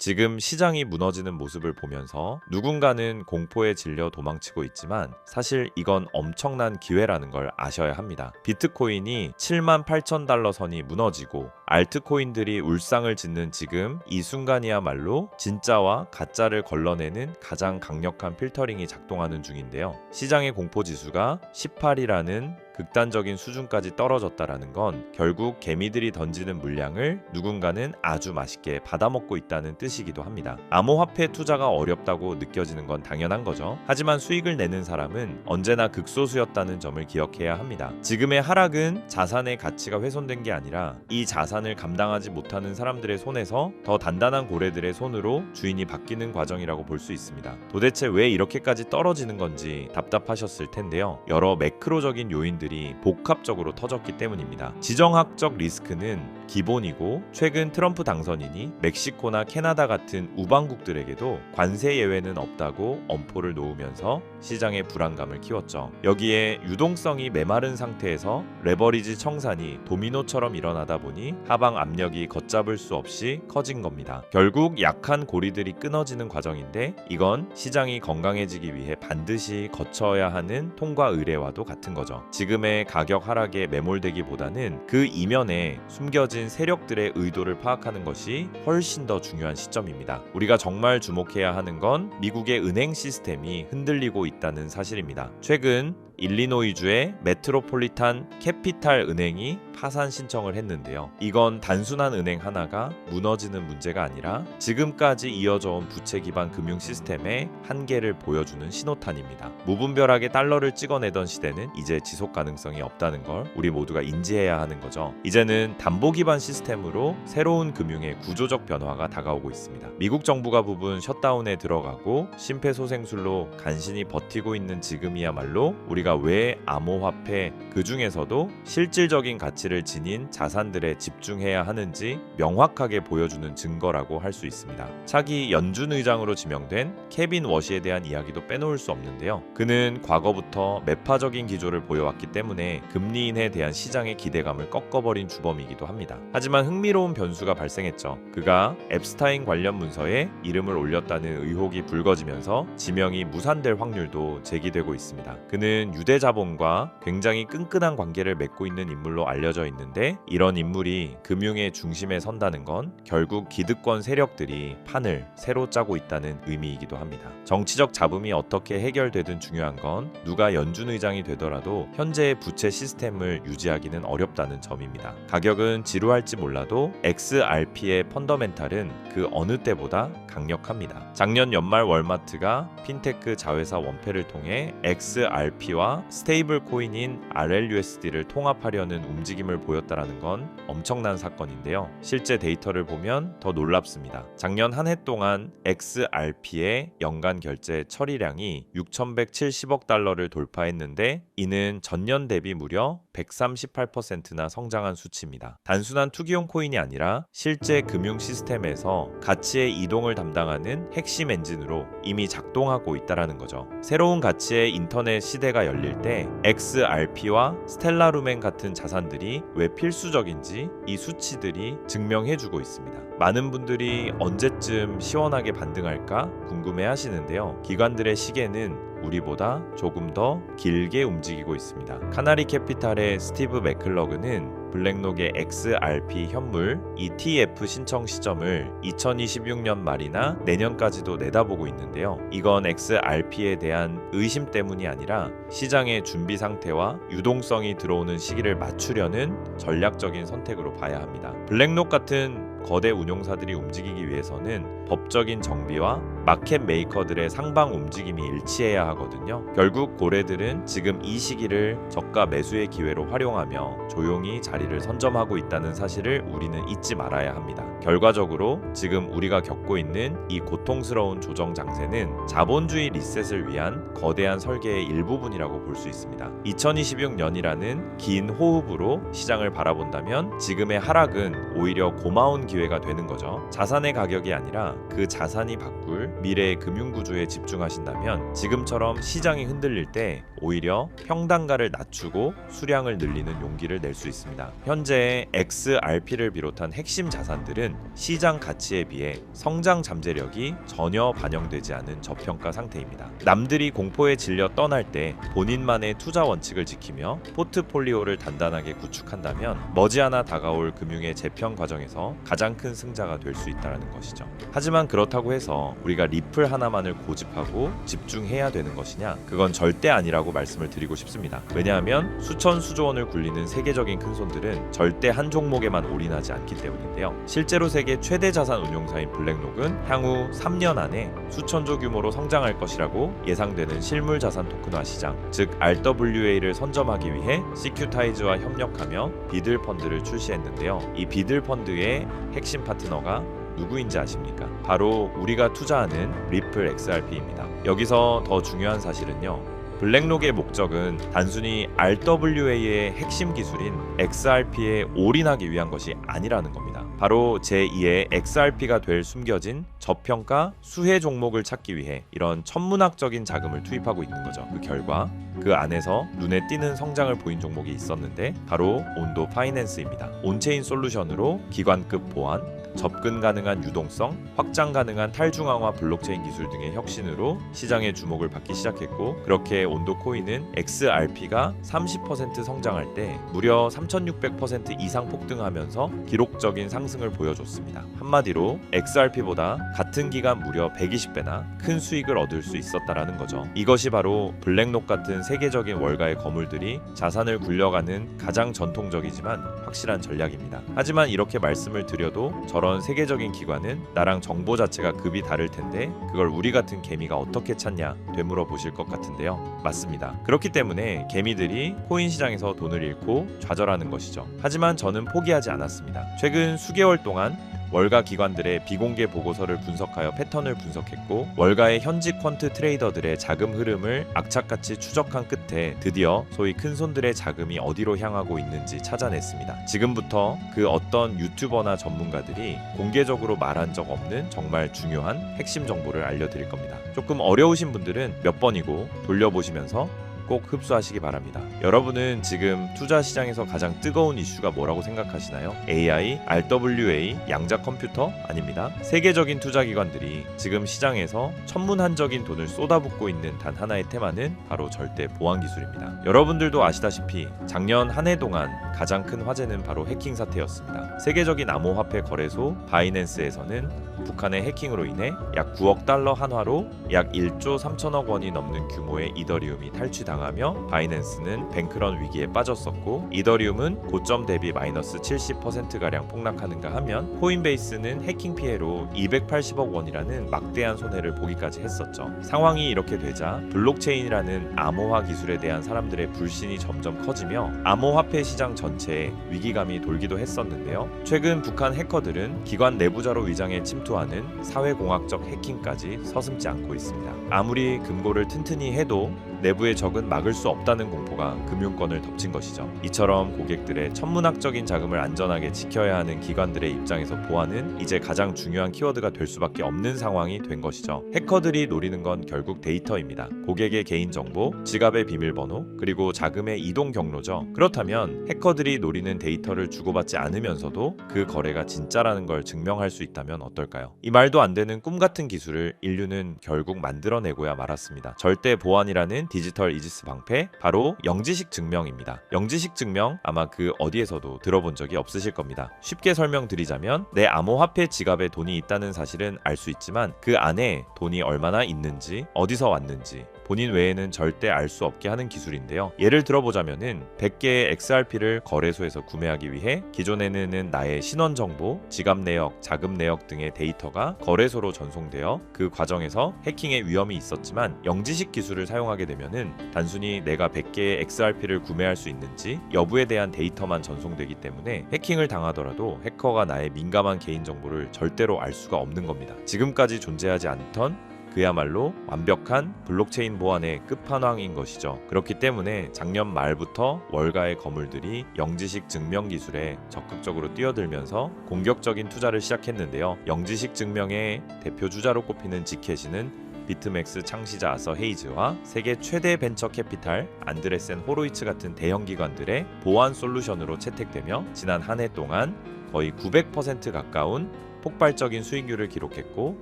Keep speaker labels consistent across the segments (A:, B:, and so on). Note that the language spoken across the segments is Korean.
A: 지금 시장이 무너지는 모습을 보면서 누군가는 공포에 질려 도망치고 있지만 사실 이건 엄청난 기회라는 걸 아셔야 합니다. 비트코인이 78,000달러 선이 무너지고 알트코인들이 울상을 짓는 지금 이 순간이야말로 진짜와 가짜를 걸러내는 가장 강력한 필터링이 작동하는 중인데요. 시장의 공포지수가 18이라는 극단적인 수준까지 떨어졌다라는 건 결국 개미들이 던지는 물량을 누군가는 아주 맛있게 받아먹고 있다는 뜻이기도 합니다. 암호화폐 투자가 어렵다고 느껴지는 건 당연한 거죠. 하지만 수익을 내는 사람은 언제나 극소수였다는 점을 기억해야 합니다. 지금의 하락은 자산의 가치가 훼손된 게 아니라 이 자산을 감당하지 못하는 사람들의 손에서 더 단단한 고래들의 손으로 주인이 바뀌는 과정이라고 볼 수 있습니다. 도대체 왜 이렇게까지 떨어지는 건지 답답하셨을 텐데요. 여러 매크로적인 요인들이 복합적으로 터졌기 때문입니다. 지정학적 리스크는 기본이고 최근 트럼프 당선인이 멕시코나 캐나다 같은 우방국들에게도 관세 예외는 없다고 엄포를 놓으면서 시장의 불안감을 키웠죠. 여기에 유동성이 메마른 상태에서 레버리지 청산이 도미노처럼 일어나다 보니 하방 압력이 걷잡을 수 없이 커진 겁니다. 결국 약한 고리들이 끊어지는 과정인데 이건 시장이 건강해지기 위해 반드시 거쳐야 하는 통과 의례와도 같은 거죠. 지금의 가격 하락에 매몰되기보다는 그 이면에 숨겨진 세력들의 의도를 파악하는 것이 훨씬 더 중요한 시점입니다. 우리가 정말 주목해야 하는 건 미국의 은행 시스템이 흔들리고 있다는 사실입니다. 최근 일리노이주의 메트로폴리탄 캐피탈 은행이 파산 신청을 했는데요. 이건 단순한 은행 하나가 무너지는 문제가 아니라 지금까지 이어져 온 부채 기반 금융 시스템의 한계를 보여주는 신호탄입니다. 무분별하게 달러를 찍어내던 시대는 이제 지속 가능성이 없다는 걸 우리 모두가 인지해야 하는 거죠. 이제는 담보 기반 시스템으로 새로운 금융의 구조적 변화가 다가오고 있습니다. 미국 정부가 부분 셧다운에 들어가고 심폐소생술로 간신히 버티고 있는 지금이야말로 우리가 왜 암호화폐 그 중에서도 실질적인 가치를 지닌 자산들에 집중해야 하는지 명확하게 보여주는 증거라고 할 수 있습니다. 차기 연준 의장으로 지명된 케빈 워시에 대한 이야기도 빼놓을 수 없는데요. 그는 과거부터 매파적인 기조를 보여왔기 때문에 금리인에 대한 시장의 기대감을 꺾어버린 주범이기도 합니다. 하지만 흥미로운 변수가 발생했죠. 그가 앱스타인 관련 문서에 이름을 올렸다는 의혹이 불거지면서 지명이 무산될 확률도 제기되고 있습니다. 그는 유대자본과 굉장히 끈끈한 관계를 맺고 있는 인물로 알려져 있는데 이런 인물이 금융의 중심에 선다는 건 결국 기득권 세력들이 판을 새로 짜고 있다는 의미이기도 합니다. 정치적 잡음이 어떻게 해결되든 중요한 건 누가 연준 의장이 되더라도 현재의 부채 시스템을 유지하기는 어렵다는 점입니다. 가격은 지루할지 몰라도 XRP의 펀더멘탈은 그 어느 때보다 강력합니다. 작년 연말 월마트가 핀테크 자회사 원패를 통해 XRP와 스테이블 코인인 RLUSD를 통합하려는 움직임을 보였다라는 건 엄청난 사건인데요. 실제 데이터를 보면 더 놀랍습니다. 작년 한 해 동안 XRP의 연간 결제 처리량이 6,170억 달러를 돌파했는데 이는 전년 대비 무려 138%나 성장한 수치입니다. 단순한 투기용 코인이 아니라 실제 금융 시스템에서 가치의 이동을 담당하는 핵심 엔진으로 이미 작동하고 있다는 거죠. 새로운 가치의 인터넷 시대가 열릴 때 XRP와 스텔라루멘 같은 자산들이 왜 필수적인지 이 수치들이 증명해주고 있습니다. 많은 분들이 언제쯤 시원하게 반등할까 궁금해 하시는데요. 기관들의 시계는 우리보다 조금 더 길게 움직이고 있습니다. 카나리 캐피탈의 스티브 맥클러그는 블랙록의 XRP 현물 ETF 신청 시점을 2026년 말이나 내년까지도 내다보고 있는데요. 이건 XRP에 대한 의심 때문이 아니라 시장의 준비 상태와 유동성이 들어오는 시기를 맞추려는 전략적인 선택으로 봐야 합니다. 블랙록 같은 거대 운용사들이 움직이기 위해서는 법적인 정비와 마켓 메이커들의 상방 움직임이 일치해야 하거든요. 결국 고래들은 지금 이 시기를 저가 매수의 기회로 활용하며 조용히 자리를 선점하고 있다는 사실을 우리는 잊지 말아야 합니다. 결과적으로 지금 우리가 겪고 있는 이 고통스러운 조정 장세는 자본주의 리셋을 위한 거대한 설계의 일부분이라고 볼 수 있습니다. 2026년이라는 긴 호흡으로 시장을 바라본다면 지금의 하락은 오히려 고마운 기회가 되는 거죠. 자산의 가격이 아니라 그 자산이 바꿀 미래의 금융구조에 집중하신다면 지금처럼 시장이 흔들릴 때 오히려 평단가를 낮추고 수량을 늘리는 용기를 낼 수 있습니다. 현재 XRP를 비롯한 핵심 자산들은 시장 가치에 비해 성장 잠재력이 전혀 반영되지 않은 저평가 상태입니다. 남들이 공포에 질려 떠날 때 본인만의 투자 원칙을 지키며 포트폴리오를 단단하게 구축한다면 머지않아 다가올 금융의 재평 과정에서 가장 큰 승자가 될 수 있다는 것이죠. 하지만 그렇다고 해서 우리가 리플 하나만을 고집하고 집중해야 되는 것이냐? 그건 절대 아니라고 말씀을 드리고 싶습니다. 왜냐하면 수천 수조 원을 굴리는 세계적인 큰손들은 절대 한 종목에만 올인하지 않기 때문인데요. 실제로 세계 최대 자산 운용사인 블랙록은 향후 3년 안에 수천조 규모로 성장할 것이라고 예상되는 실물 자산 토큰화 시장, 즉 RWA를 선점하기 위해 시큐타이즈와 협력하며 비들 펀드를 출시했는데요. 이 비들 펀드의 핵심 파트너가 누구인지 아십니까? 바로 우리가 투자하는 리플 XRP입니다. 여기서 더 중요한 사실은요. 블랙록의 목적은 단순히 RWA의 핵심 기술인 XRP에 올인하기 위한 것이 아니라는 겁니다. 바로 제2의 XRP가 될 숨겨진 저평가 수혜 종목을 찾기 위해 이런 천문학적인 자금을 투입하고 있는 거죠. 그 결과 그 안에서 눈에 띄는 성장을 보인 종목이 있었는데 바로 온도 파이낸스입니다. 온체인 솔루션으로 기관급 보안, 접근 가능한 유동성, 확장 가능한 탈중앙화 블록체인 기술 등의 혁신으로 시장의 주목을 받기 시작했고, 그렇게 온도 코인은 XRP가 30% 성장할 때 무려 3600% 이상 폭등하면서 기록적인 상승을 보여줬습니다. 한마디로 XRP보다 같은 기간 무려 120배나 큰 수익을 얻을 수 있었다라는 거죠. 이것이 바로 블랙록 같은 세계적인 월가의 거물들이 자산을 굴려가는 가장 전통적이지만 확실한 전략입니다. 하지만 이렇게 말씀을 드려도 저런 세계적인 기관은 나랑 정보 자체가 급이 다를 텐데 그걸 우리 같은 개미가 어떻게 찾냐 되물어 보실 것 같은데요. 맞습니다. 그렇기 때문에 개미들이 코인 시장에서 돈을 잃고 좌절하는 것이죠. 하지만 저는 포기하지 않았습니다. 최근 수개월 동안 월가 기관들의 비공개 보고서를 분석하여 패턴을 분석했고, 월가의 현직 퀀트 트레이더들의 자금 흐름을 악착같이 추적한 끝에 드디어 소위 큰손들의 자금이 어디로 향하고 있는지 찾아냈습니다. 지금부터 그 어떤 유튜버나 전문가들이 공개적으로 말한 적 없는 정말 중요한 핵심 정보를 알려드릴 겁니다. 조금 어려우신 분들은 몇 번이고 돌려보시면서 꼭 흡수하시기 바랍니다. 여러분은 지금 투자 시장에서 가장 뜨거운 이슈가 뭐라고 생각하시나요? AI, RWA, 양자 컴퓨터? 아닙니다. 세계적인 투자 기관들이 지금 시장에서 천문한적인 돈을 쏟아붓고 있는 단 하나의 테마는 바로 절대 보안 기술입니다. 여러분들도 아시다시피 작년 한 해 동안 가장 큰 화제는 바로 해킹 사태였습니다. 세계적인 암호화폐 거래소 바이낸스에서는 북한의 해킹으로 인해 약 9억 달러 한화로 약 1조 3천억 원이 넘는 규모의 이더리움이 탈취당하며 바이낸스는 뱅크런 위기에 빠졌었고, 이더리움은 고점 대비 마이너스 70%가량 폭락하는가 하면 코인베이스는 해킹 피해로 280억 원이라는 막대한 손해를 보기까지 했었죠. 상황이 이렇게 되자 블록체인이라는 암호화 기술에 대한 사람들의 불신이 점점 커지며 암호화폐 시장 전체에 위기감이 돌기도 했었는데요. 최근 북한 해커들은 기관 내부자로 위장해 침투하는 사회공학적 해킹까지 서슴지 않고 있습니다. 아무리 금고를 튼튼히 해도 내부의 적은 막을 수 없다는 공포가 금융권을 덮친 것이죠. 이처럼 고객들의 천문학적인 자금을 안전하게 지켜야 하는 기관들의 입장에서 보안은 이제 가장 중요한 키워드가 될 수밖에 없는 상황이 된 것이죠. 해커들이 노리는 건 결국 데이터입니다. 고객의 개인정보, 지갑의 비밀번호, 그리고 자금의 이동 경로죠. 그렇다면 해커들이 노리는 데이터를 주고받지 않으면서도 그 거래가 진짜라는 걸 증명할 수 있다면 어떨까요? 이 말도 안 되는 꿈같은 기술을 인류는 결국 만들어내고야 말았습니다. 절대 보안이라는 디지털 이지스 방패, 바로 영지식 증명입니다. 영지식 증명 아마 그 어디에서도 들어본 적이 없으실 겁니다. 쉽게 설명드리자면 내 암호화폐 지갑에 돈이 있다는 사실은 알 수 있지만 그 안에 돈이 얼마나 있는지, 어디서 왔는지 본인 외에는 절대 알 수 없게 하는 기술인데요. 예를 들어보자면은 100개의 XRP를 거래소에서 구매하기 위해 기존에는 나의 신원 정보, 지갑 내역, 자금 내역 등의 데이터가 거래소로 전송되어 그 과정에서 해킹의 위험이 있었지만, 영지식 기술을 사용하게 되면은 단순히 내가 100개의 XRP를 구매할 수 있는지 여부에 대한 데이터만 전송되기 때문에 해킹을 당하더라도 해커가 나의 민감한 개인정보를 절대로 알 수가 없는 겁니다. 지금까지 존재하지 않던 그야말로 완벽한 블록체인 보안의 끝판왕인 것이죠. 그렇기 때문에 작년 말부터 월가의 거물들이 영지식 증명 기술에 적극적으로 뛰어들면서 공격적인 투자를 시작했는데요. 영지식 증명의 대표 주자로 꼽히는 지켓이는 비트맥스 창시자 아서 헤이즈와 세계 최대 벤처 캐피탈 안드레센 호로이츠 같은 대형 기관들의 보안 솔루션으로 채택되며 지난 한 해 동안 거의 900% 가까운 폭발적인 수익률을 기록했고,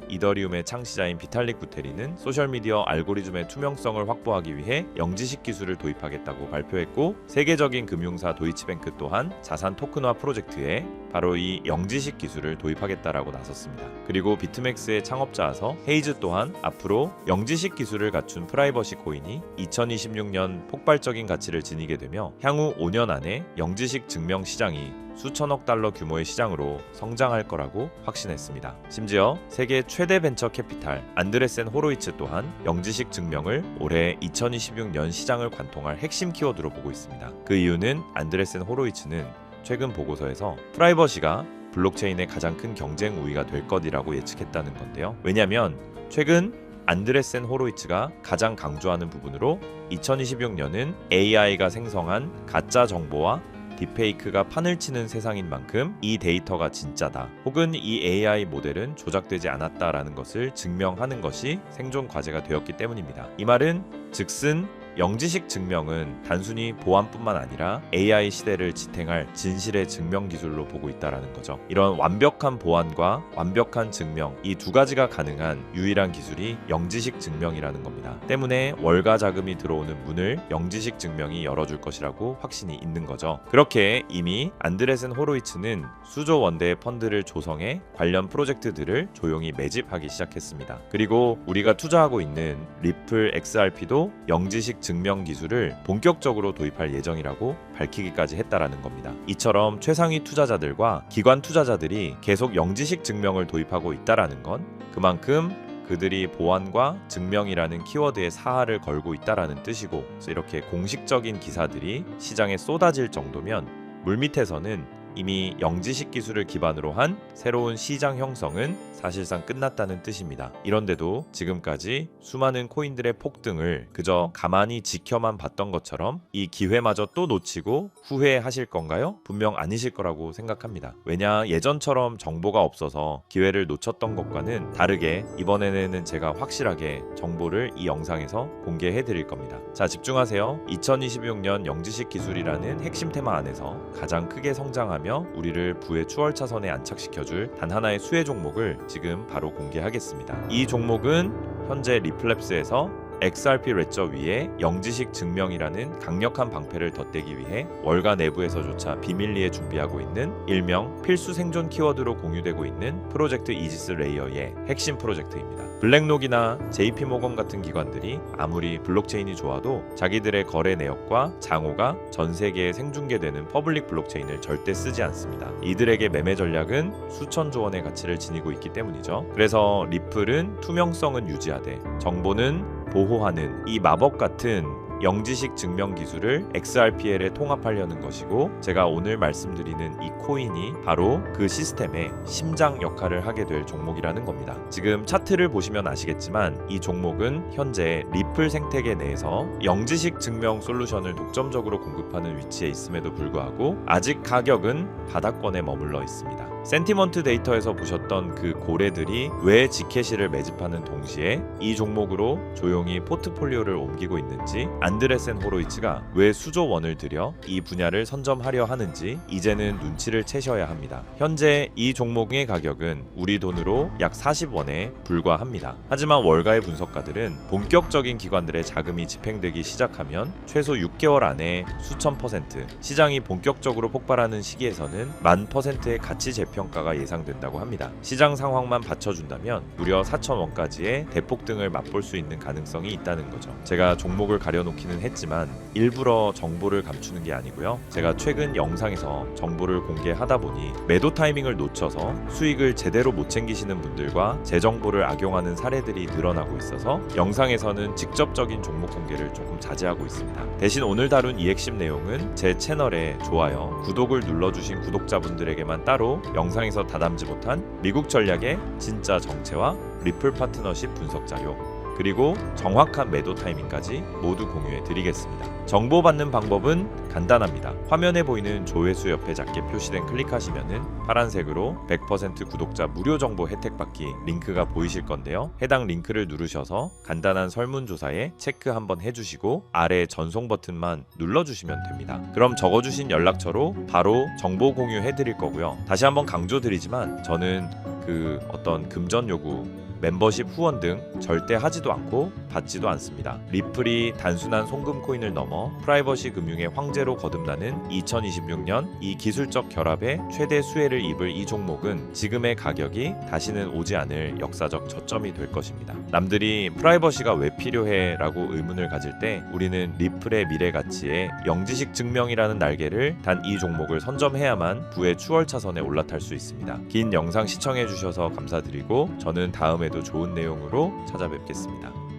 A: 이더리움의 창시자인 비탈릭 부테리는 소셜미디어 알고리즘의 투명성을 확보하기 위해 영지식 기술을 도입하겠다고 발표했고, 세계적인 금융사 도이치뱅크 또한 자산 토큰화 프로젝트에 바로 이 영지식 기술을 도입하겠다라고 나섰습니다. 그리고 비트맥스의 창업자아서 헤이즈 또한 앞으로 영지식 기술을 갖춘 프라이버시 코인이 2026년 폭발적인 가치를 지니게 되며 향후 5년 안에 영지식 증명 시장이 수천억 달러 규모의 시장으로 성장할 거라고 확신했습니다. 심지어 세계 최대 벤처 캐피탈 안드레센 호로이츠 또한 영지식 증명을 올해 2026년 시장을 관통할 핵심 키워드로 보고 있습니다. 그 이유는 안드레센 호로이츠는 최근 보고서에서 프라이버시가 블록체인의 가장 큰 경쟁 우위가 될 것이라고 예측했다는 건데요. 왜냐하면 최근 안드레센 호로이츠가 가장 강조하는 부분으로 2026년은 AI가 생성한 가짜 정보와 딥페이크가 판을 치는 세상인 만큼 이 데이터가 진짜다, 혹은 이 AI 모델은 조작되지 않았다라는 것을 증명하는 것이 생존 과제가 되었기 때문입니다. 이 말은 즉슨 영지식 증명은 단순히 보안뿐만 아니라 AI 시대를 지탱할 진실의 증명 기술로 보고 있다라는 거죠. 이런 완벽한 보안과 완벽한 증명, 이 두 가지가 가능한 유일한 기술이 영지식 증명이라는 겁니다. 때문에 월가 자금이 들어오는 문을 영지식 증명이 열어줄 것이라고 확신이 있는 거죠. 그렇게 이미 안드레센 호로이츠는 수조 원대의 펀드를 조성해 관련 프로젝트들을 조용히 매집하기 시작했습니다. 그리고 우리가 투자하고 있는 리플 XRP도 영지식 증명 기술을 본격적으로 도입할 예정이라고 밝히기까지 했다라는 겁니다. 이처럼 최상위 투자자들과 기관 투자자들이 계속 영지식 증명을 도입하고 있다라는 건 그만큼 그들이 보안과 증명이라는 키워드에 사활을 걸고 있다라는 뜻이고, 그래서 이렇게 공식적인 기사들이 시장에 쏟아질 정도면 물밑에서는 이미 영지식 기술을 기반으로 한 새로운 시장 형성은 사실상 끝났다는 뜻입니다. 이런데도 지금까지 수많은 코인들의 폭등을 그저 가만히 지켜만 봤던 것처럼 이 기회마저 또 놓치고 후회하실 건가요? 분명 아니실 거라고 생각합니다. 왜냐, 예전처럼 정보가 없어서 기회를 놓쳤던 것과는 다르게 이번에는 제가 확실하게 정보를 이 영상에서 공개해 드릴 겁니다. 자, 집중하세요. 2026년 영지식 기술이라는 핵심 테마 안에서 가장 크게 성장하며 우리를 부의 추월차선에 안착시켜줄 단 하나의 수혜 종목을 지금 바로 공개하겠습니다. 이 종목은 현재 리플랩스에서 XRP 레저 위에 영지식 증명이라는 강력한 방패를 덧대기 위해 월가 내부에서조차 비밀리에 준비하고 있는 일명 필수 생존 키워드로 공유되고 있는 프로젝트 이지스 레이어의 핵심 프로젝트입니다. 블랙록이나 JP모건 같은 기관들이 아무리 블록체인이 좋아도 자기들의 거래 내역과 장호가 전 세계에 생중계되는 퍼블릭 블록체인을 절대 쓰지 않습니다. 이들에게 매매 전략은 수천조 원의 가치를 지니고 있기 때문이죠. 그래서 리플은 투명성은 유지하되 정보는 보호하는 이 마법 같은 영지식 증명 기술을 XRPL에 통합하려는 것이고, 제가 오늘 말씀드리는 이 코인이 바로 그 시스템의 심장 역할을 하게 될 종목이라는 겁니다. 지금 차트를 보시면 아시겠지만 이 종목은 현재 리플 생태계 내에서 영지식 증명 솔루션을 독점적으로 공급하는 위치에 있음에도 불구하고 아직 가격은 바닥권에 머물러 있습니다. 센티먼트 데이터에서 보셨던 그 고래들이 왜 지켓이를 매집하는 동시에 이 종목으로 조용히 포트폴리오를 옮기고 있는지, 안드레센 호로이츠가 왜 수조 원을 들여 이 분야를 선점하려 하는지 이제는 눈치를 채셔야 합니다. 현재 이 종목의 가격은 우리 돈으로 약 40원에 불과합니다. 하지만 월가의 분석가들은 본격적인 기관들의 자금이 집행되기 시작하면 최소 6개월 안에 수천 %, 시장이 본격적으로 폭발하는 시기에서는 1000%의 가치 재평가가 예상된다고 합니다. 시장 상황만 받쳐준다면 무려 4,000원까지의 대폭등을 맛볼 수 있는 가능성이 있다는 거죠. 제가 종목을 가려놓기는 했지만 일부러 정보를 감추는 게 아니고요. 제가 최근 영상에서 정보를 공개하다 보니 매도 타이밍을 놓쳐서 수익을 제대로 못 챙기시는 분들과 제 정보를 악용하는 사례들이 늘어나고 있어서 영상에서는 직접적인 종목 공개를 조금 자제하고 있습니다. 대신 오늘 다룬 이 핵심 내용은 제 채널에 좋아요, 구독을 눌러주신 구독자분들에게만 따로 영상에서 다담지 못한 미국 전략의 진짜 정체와 리플 파트너십 분석 자료, 그리고 정확한 매도 타이밍까지 모두 공유해 드리겠습니다. 정보받는 방법은 간단합니다. 화면에 보이는 조회수 옆에 작게 표시된 클릭하시면은 파란색으로 100% 구독자 무료 정보 혜택 받기 링크가 보이실 건데요. 해당 링크를 누르셔서 간단한 설문조사에 체크 한번 해주시고 아래 전송 버튼만 눌러주시면 됩니다. 그럼 적어주신 연락처로 바로 정보 공유해 드릴 거고요. 다시 한번 강조드리지만 저는 어떤 금전 요구, 멤버십 후원 등 절대 하지도 않고 받지도 않습니다. 리플이 단순한 송금 코인을 넘어 프라이버시 금융의 황제로 거듭나는 2026년 이 기술적 결합에 최대 수혜를 입을 이 종목은 지금의 가격이 다시는 오지 않을 역사적 저점이 될 것입니다. 남들이 프라이버시가 왜 필요해? 라고 의문을 가질 때 우리는 리플의 미래 가치에 영지식 증명이라는 날개를 단 이 종목을 선점해야만 부의 추월차선에 올라탈 수 있습니다. 긴 영상 시청해 주셔서 감사드리고 저는 다음에도 좋은 내용으로 찾아뵙겠습니다.